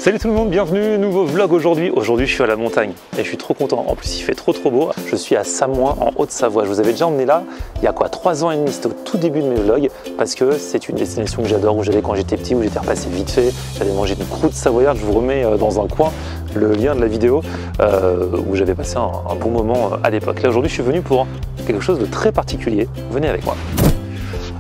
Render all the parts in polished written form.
Salut tout le monde, bienvenue, nouveau vlog aujourd'hui. Aujourd'hui je suis à la montagne et je suis trop content. En plus il fait trop beau. Je suis à Samoin en Haute-Savoie. Je vous avais déjà emmené là il y a quoi 3 ans et demi, c'était au tout début de mes vlogs parce que c'est une destination que j'adore, où j'allais quand j'étais petit, où j'étais repassé vite fait. J'allais manger une croûte savoyarde, je vous remets dans un coin le lien de la vidéo où j'avais passé un bon moment à l'époque. Là aujourd'hui je suis venu pour quelque chose de très particulier. Venez avec moi.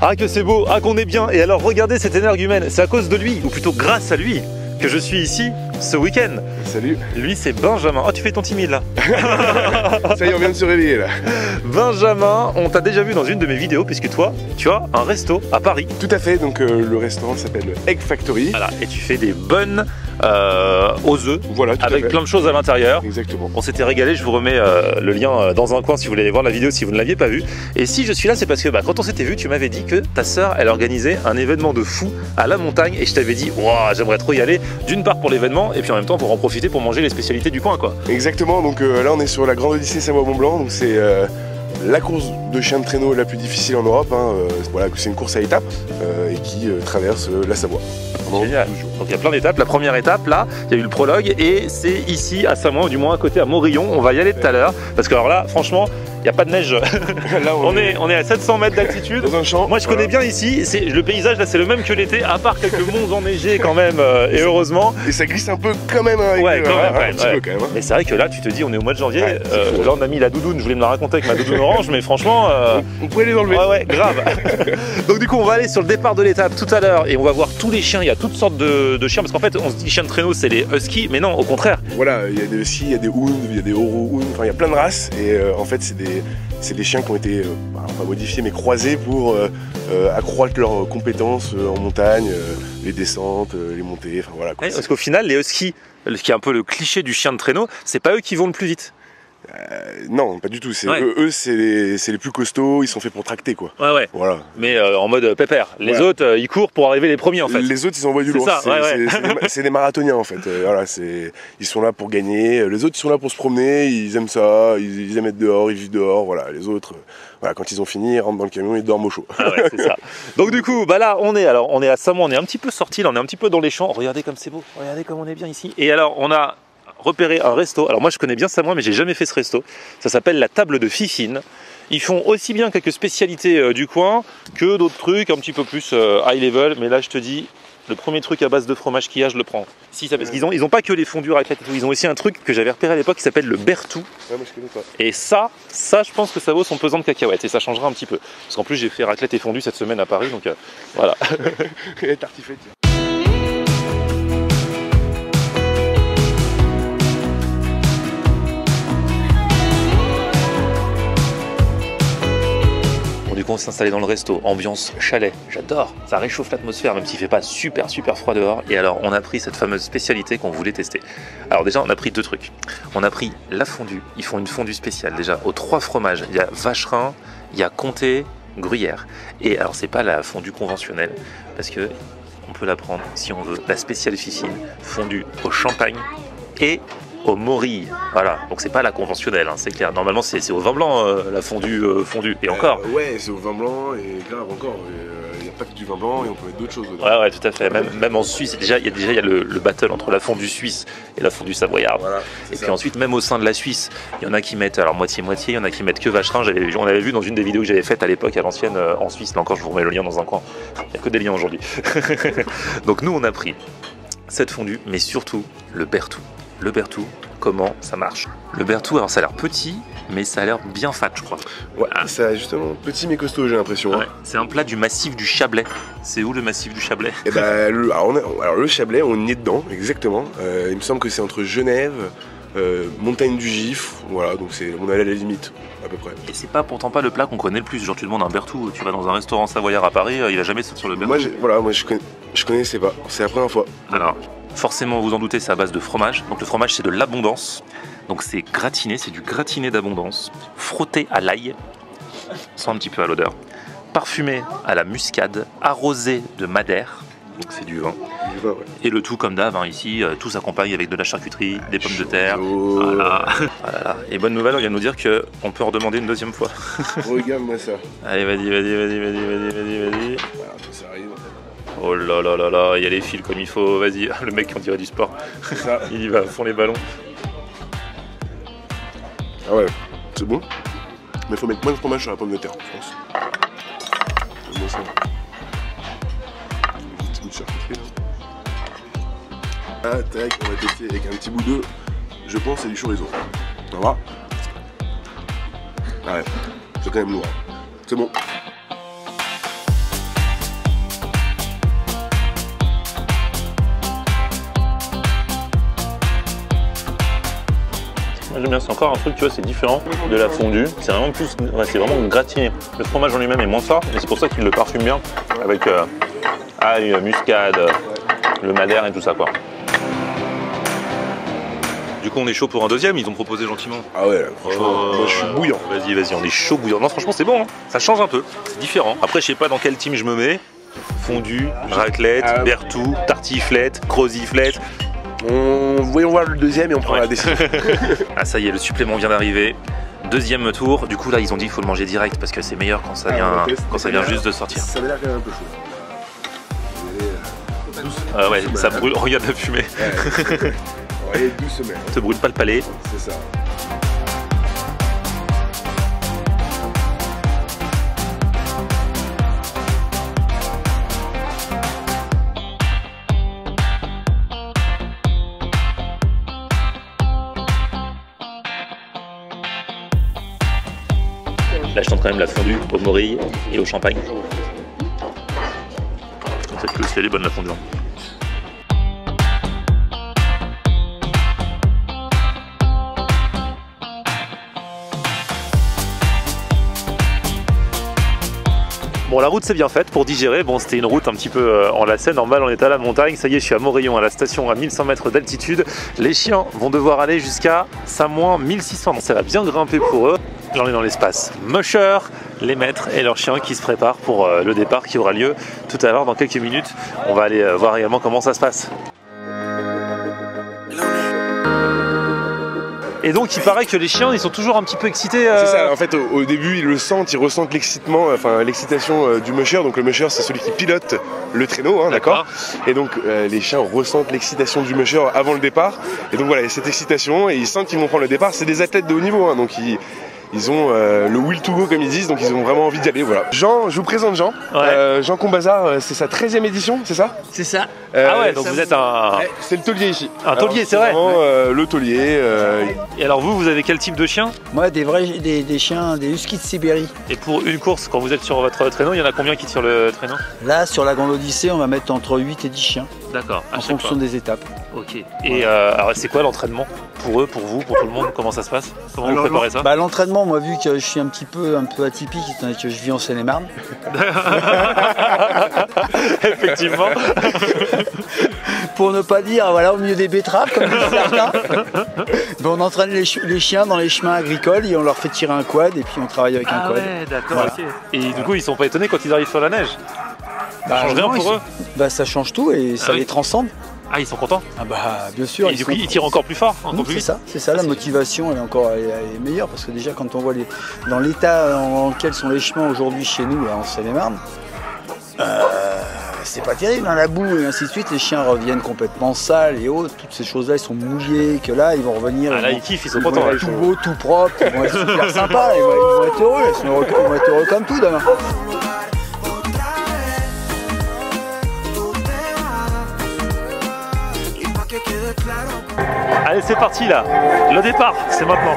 Ah que c'est beau, ah qu'on est bien. Et alors regardez cet énergumène, c'est à cause de lui, ou plutôt grâce à lui, que je suis ici ce week-end. Salut. Lui c'est Benjamin. Oh tu fais ton timide là. Ça y est, on vient de se réveiller là. Benjamin, on t'a déjà vu dans une de mes vidéos puisque toi tu as un resto à Paris. Tout à fait, donc le restaurant s'appelle Egg Factory. Voilà, et tu fais des buns aux œufs, voilà, avec plein de choses à l'intérieur. Exactement. On s'était régalé, je vous remets le lien dans un coin si vous voulez aller voir la vidéo si vous ne l'aviez pas vue. Et si je suis là c'est parce que quand on s'était vu tu m'avais dit que ta sœur elle organisait un événement de fou à la montagne et je t'avais dit wow, j'aimerais trop y aller, d'une part pour l'événement et puis en même temps pour en profiter pour manger les spécialités du coin quoi. Exactement, donc là on est sur la Grande Odyssée Savoie-Mont-Blanc, donc c'est la course de chien de traîneau la plus difficile en Europe, hein. Voilà, c'est une course à étapes et qui traverse la Savoie. Génial. Donc il y a plein d'étapes. La première étape là, il y a eu le prologue et c'est ici à Samoin, ou du moins à côté à Morillon. On va y aller tout à l'heure parce que alors là franchement il n'y a pas de neige. Là, on est à 700 mètres d'altitude. Dans un champ. Moi je connais bien ici, le paysage là c'est le même que l'été, à part quelques monts enneigés quand même, et heureusement. Et ça glisse un peu quand même. Avec ouais, quand même, un petit peu quand même. Mais c'est vrai que là tu te dis on est au mois de janvier, Ouais, là on a mis la doudoune, je voulais me la raconter avec ma doudoune orange, mais franchement... on pourrait les enlever. Ouais, grave. Donc du coup on va aller sur le départ de l'étape tout à l'heure et on va voir tous les chiens, il y a toutes sortes de chiens, parce qu'en fait on se dit chiens de traîneau c'est les huskies, mais non au contraire. Voilà, il y a des huskies, il y a des hounds, il y a des oro hounds, enfin il y a plein de races et en fait c'est des chiens qui ont été pas modifiés mais croisés pour accroître leurs compétences en montagne, les descentes, les montées, enfin voilà quoi. Ouais, parce qu'au final les huskies, qui est un peu le cliché du chien de traîneau, c'est pas eux qui vont le plus vite. Non, pas du tout. Ouais. Eux, c'est les plus costauds. Ils sont faits pour tracter, quoi. Ouais. Voilà. Mais en mode pépère. Les autres, ils courent pour arriver les premiers en fait. Les autres, ils envoient du lourd. C'est des marathoniens en fait. Voilà, ils sont là pour gagner. Les autres, ils sont là pour se promener. Ils aiment ça. Ils aiment être dehors. Ils vivent dehors. Voilà. Les autres, voilà, quand ils ont fini, ils rentrent dans le camion. Ils dorment au chaud. Ah ouais, c'est ça. Donc du coup, là, on est à Samoin. On est un petit peu sorti. Là, on est un petit peu dans les champs. Regardez comme c'est beau. Regardez comme on est bien ici. Et alors, on a repérer un resto. Alors moi je connais bien Samoin mais j'ai jamais fait ce resto. Ça s'appelle la table de Fifine. Ils font aussi bien quelques spécialités du coin que d'autres trucs un petit peu plus high level. Mais là je te dis, le premier truc à base de fromage qu'il y a, je le prends. Si, ça, parce qu'ils ont pas que les fondus raclette et tout. Ils ont aussi un truc que j'avais repéré à l'époque qui s'appelle le bertou. Ouais, moi je connais pas. Et ça je pense que ça vaut son pesant de cacahuètes et ça changera un petit peu. Parce qu'en plus j'ai fait raclette et fondue cette semaine à Paris donc voilà. Et tartiflette. Du coup on s'est installé dans le resto, ambiance chalet, j'adore, ça réchauffe l'atmosphère même s'il fait pas super froid dehors. Et alors on a pris cette fameuse spécialité qu'on voulait tester. Alors déjà on a pris 2 trucs, on a pris la fondue, ils font une fondue spéciale déjà aux 3 fromages, il y a vacherin, il y a comté, gruyère. Et alors c'est pas la fondue conventionnelle parce que on peut la prendre si on veut, la spéciale Fifine, fondue au champagne et au morille, voilà, donc c'est pas la conventionnelle, hein, c'est clair. Normalement c'est au vin blanc la fondue, et encore. Ouais, c'est au vin blanc et grave encore. Il n'y a pas que du vin blanc et on peut mettre d'autres choses dedans. Ouais, tout à fait. Même en Suisse, il y a le battle entre la fondue suisse et la fondue savoyarde. Voilà, et puis ensuite, même au sein de la Suisse, il y en a qui mettent alors moitié-moitié, il y en a qui mettent que vacherin. On avait vu dans une des vidéos que j'avais faites à l'époque à l'ancienne en Suisse. Là encore, je vous remets le lien dans un coin. Il n'y a que des liens aujourd'hui. Donc nous, on a pris cette fondue, mais surtout le bertou. Le bertou, comment ça marche? Le bertou, alors ça a l'air petit, mais ça a l'air bien fat, je crois. Ouais, ça justement petit mais costaud, j'ai l'impression. Ouais. C'est un plat du massif du Chablais. C'est où le massif du Chablais? Et ben, alors le Chablais, on y est dedans, exactement. Il me semble que c'est entre Genève, Montagne du Gifre, voilà, donc on est à la limite, à peu près. Et c'est pourtant pas le plat qu'on connaît le plus. Genre tu demandes un bertou, tu vas dans un restaurant savoyard à Paris, il a jamais sauté sur le bertou. Moi je connaissais pas, c'est la première fois. Alors, forcément vous en doutez, c'est à base de fromage. Donc le fromage c'est de l'abondance. Donc c'est gratiné, c'est du gratiné d'abondance, frotté à l'ail, sent un petit peu à l'odeur, parfumé à la muscade, arrosé de madère. Donc c'est du vin. Ouais. Et le tout comme d'hab, hein, ici, tout s'accompagne avec de la charcuterie, des pommes de terre. Voilà. Voilà. Et bonne nouvelle, on vient de nous dire qu'on peut en redemander une deuxième fois. Regarde-moi ça. Allez, vas-y. Voilà, ça arrive. Oh là là là là, il y a les fils comme il faut, vas-y, le mec on dirait du sport. Il y va à fond les ballons. Ah ouais, c'est bon. Mais faut mettre moins de fromage sur la pomme de terre, je pense. Moi ça. Un petit bout de charcuterie là. Ah tac, on va tester avec un petit bout de, je pense c'est du chorizo. Ça va? Ah ouais, c'est quand même noir. C'est bon. J'aime bien, c'est encore un truc, tu vois, c'est différent de la fondue. C'est vraiment plus, ouais, c'est vraiment gratiné. Le fromage en lui-même est moins fort, et c'est pour ça qu'il le parfume bien avec ail, muscade, le madère et tout ça, quoi. Du coup, on est chaud pour un deuxième, ils ont proposé gentiment. Ah ouais, franchement, moi je suis bouillant. Vas-y, vas-y, on est chaud bouillant. Non, franchement, c'est bon, hein. Ça change un peu, c'est différent. Après, je sais pas dans quel team je me mets. Fondue, raclette, bertou, tartiflette, croziflette. Voyons voir le deuxième et on prend la décision. Ah ça y est, le supplément vient d'arriver. Deuxième tour. Du coup là ils ont dit qu'il faut le manger direct parce que c'est meilleur quand ça vient, juste de sortir. Ça avait l'air quand même un peu chaud. Ah ouais, ça brûle. Regarde la fumée. Ouais, doucement. Te brûle pas le palais. C'est ça. Là je tente quand même la fondue au morille et au champagne. C'est plus elle est bonne la fondue. Bon, la route c'est bien faite pour digérer. Bon, c'était une route un petit peu en lacet. Normal, on est à la montagne. Ça y est, je suis à Morillon, à la station à 1100 mètres d'altitude. Les chiens vont devoir aller jusqu'à Samoin 1600. Donc ça va bien grimper pour eux. Là, on est dans l'espace musher, les maîtres et leurs chiens qui se préparent pour le départ qui aura lieu tout à l'heure dans quelques minutes. On va aller voir également comment ça se passe. Et donc il paraît que les chiens ils sont toujours un petit peu excités. C'est ça, en fait au début ils le sentent, ils ressentent l'excitement, enfin l'excitation du musher. Donc le musher c'est celui qui pilote le traîneau, hein, d'accord. Et donc les chiens ressentent l'excitation du musher avant le départ. Et donc voilà, il y a cette excitation et ils sentent qu'ils vont prendre le départ. C'est des athlètes de haut niveau, hein, donc ils ont le will to go comme ils disent, donc ils ont vraiment envie d'y aller, voilà. Jean, je vous présente Jean. Ouais. Jean Combazard, c'est sa 13e édition, c'est ça? C'est ça. Ah ouais, donc vous êtes un... Ouais, c'est le taulier ici. Un taulier, c'est vrai. Le taulier. Et alors vous avez quel type de chien? Moi, des chiens, des huskies de Sibérie. Et pour une course, quand vous êtes sur votre traîneau, il y en a combien qui tirent le traîneau? Là, sur la Grande Odyssée, on va mettre entre 8 et 10 chiens. D'accord. En fonction des étapes. Ok. Et alors c'est quoi l'entraînement pour eux, pour vous, pour tout le monde? Comment ça se passe? Comment vous préparez ça? Bah, l'entraînement, moi, vu que je suis un peu atypique, étant donné que je vis en Seine-et-Marne. Effectivement. Pour ne pas dire, voilà, au milieu des betteraves, comme disent certains. On entraîne les chiens dans les chemins agricoles et on leur fait tirer un quad et puis on travaille avec un quad. Ouais, d'accord, voilà. Ok. Et du coup, ils sont pas étonnés quand ils arrivent sur la neige? Ça change rien pour eux? Bah, ça change tout et ça les transcende. Ah, ils sont contents? Ah bah bien sûr. Et du coup, ils tirent encore plus fort, encore plus vite. C'est ça, la motivation elle est meilleure parce que déjà quand on voit dans l'état dans lequel sont les chemins aujourd'hui chez nous là, en Seine-et-Marne, c'est pas terrible, hein, la boue et ainsi de suite, les chiens reviennent complètement sales et autres, toutes ces choses là ils sont mouillés, que là ils vont revenir. Ah là ils kiffent, ils sont contents. Tout beau, tout propre, ils vont être super sympas, ils vont être heureux, ils vont être heureux comme tout demain. Allez, c'est parti là. Le départ, c'est maintenant.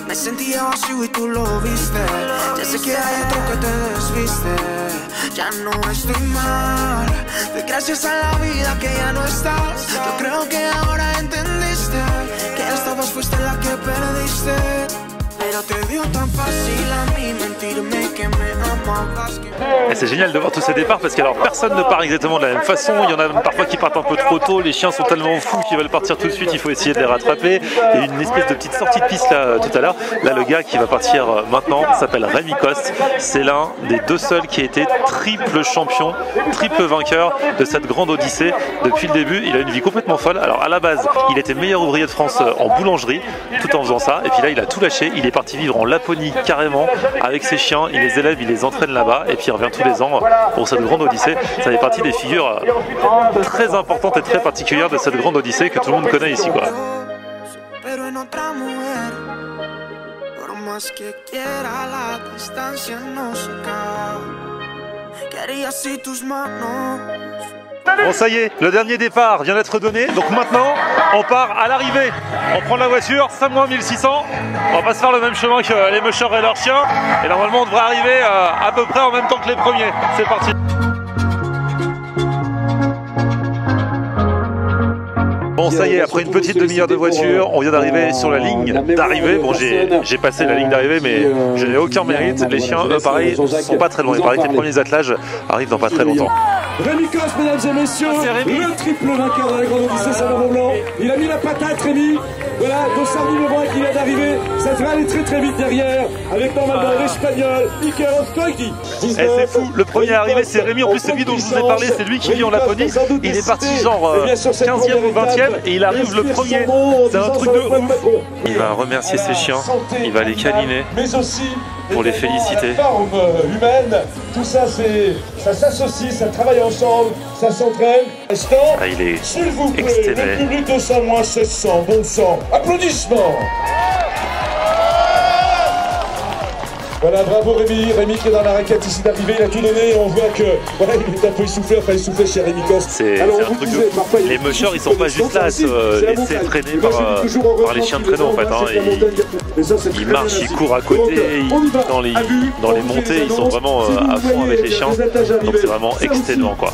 Me sentía vacío y tú lo viste. Ya sé que hay otro que te desviste. Ya no estoy mal. Doy gracias a la vida que ya no estás. Yo creo que ahora entendiste que esta vez fuiste la que perdiste. Pero te dio tan fácil a mí mentirme que me amas. Et c'est génial de voir tous ces départs parce que alors personne ne part exactement de la même façon. Il y en a parfois qui partent un peu trop tôt. Les chiens sont tellement fous qu'ils veulent partir tout de suite. Il faut essayer de les rattraper. Il y a une espèce de petite sortie de piste là tout à l'heure. Là, le gars qui va partir maintenant s'appelle Rémi Coste. C'est l'un des deux seuls qui a été triple champion, triple vainqueur de cette grande odyssée depuis le début. Il a une vie complètement folle. Alors à la base, il était meilleur ouvrier de France en boulangerie tout en faisant ça. Et puis là, il a tout lâché. Il est parti vivre en Laponie carrément avec ses chiens. Il les élève, il les entraîne là-bas. Et puis il revient tous les ans pour cette grande odyssée. Ça fait partie des figures très importantes et très particulières de cette grande odyssée que tout le monde connaît ici, quoi. Bon, ça y est, le dernier départ vient d'être donné, donc maintenant on part à l'arrivée. On prend la voiture, 5 moins 1600, on va pas se faire le même chemin que les musher et leurs chiens, et normalement on devrait arriver à peu près en même temps que les premiers. C'est parti. Bon, ça y est, après une petite demi-heure de voiture, on vient d'arriver sur la ligne d'arrivée. Bon, j'ai passé la ligne d'arrivée, mais je n'ai aucun mérite. Les chiens, eux, pareil, sont pas très loin. Il paraît que les premiers attelages arrivent dans pas très longtemps. Rémi Coste, mesdames et messieurs, le triple vainqueur de la grande odyssée Saint-Laurent Blanc. Il a mis la patate, Rémi. Voilà, Dossardi le bras qui vient d'arriver. Ça devrait aller très très vite derrière, avec normalement l'Espagnol, Iker Oskoidi. C'est fou, le premier arrivé c'est Rémi, en plus c'est lui dont je vous ai parlé, c'est lui qui vit en Laponie. Il est parti genre 15e ou 20e et il arrive le premier. C'est un truc de ouf. Il va remercier ses chiens, il va les câliner pour les féliciter. Humaine, tout ça ça s'associe, ça travaille ensemble, ça s'entraîne. Ah, il est exténué. République de Samoa 1600, bon sang. Applaudissements. Voilà, bravo Rémi. Rémi qui est dans la raquette ici d'arrivée, il a tout donné. On voit que voilà, il est un peu essoufflé, enfin essoufflé chez Rémi Coste. C'est un truc de fou. Les mushers, ils sont pas juste là à se laisser traîner par les chiens de traîneau en fait. Hein. Ils marchent, ils courent à côté, dans les montées, ils sont vraiment à fond avec les chiens. Donc c'est vraiment exténuant quoi.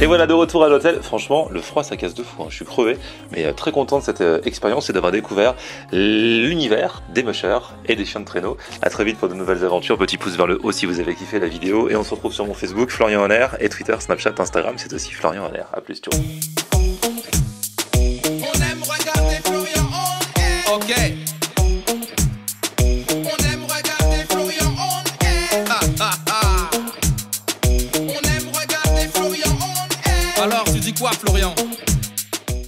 Et voilà, de retour à l'hôtel. Franchement, le froid ça casse de fou, hein. Je suis crevé, mais très content de cette expérience et d'avoir découvert l'univers des mushers et des chiens de traîneau. A très vite pour de nouvelles aventures, petit pouce vers le haut si vous avez kiffé la vidéo, et on se retrouve sur mon Facebook, Florian en Air, et Twitter, Snapchat, Instagram, c'est aussi Florian en Air. A plus, ciao. On aime regarder Florian en Air. Ok. On aime regarder Florian en Air. On aime regarder Florian en Air. Alors tu dis quoi Florian?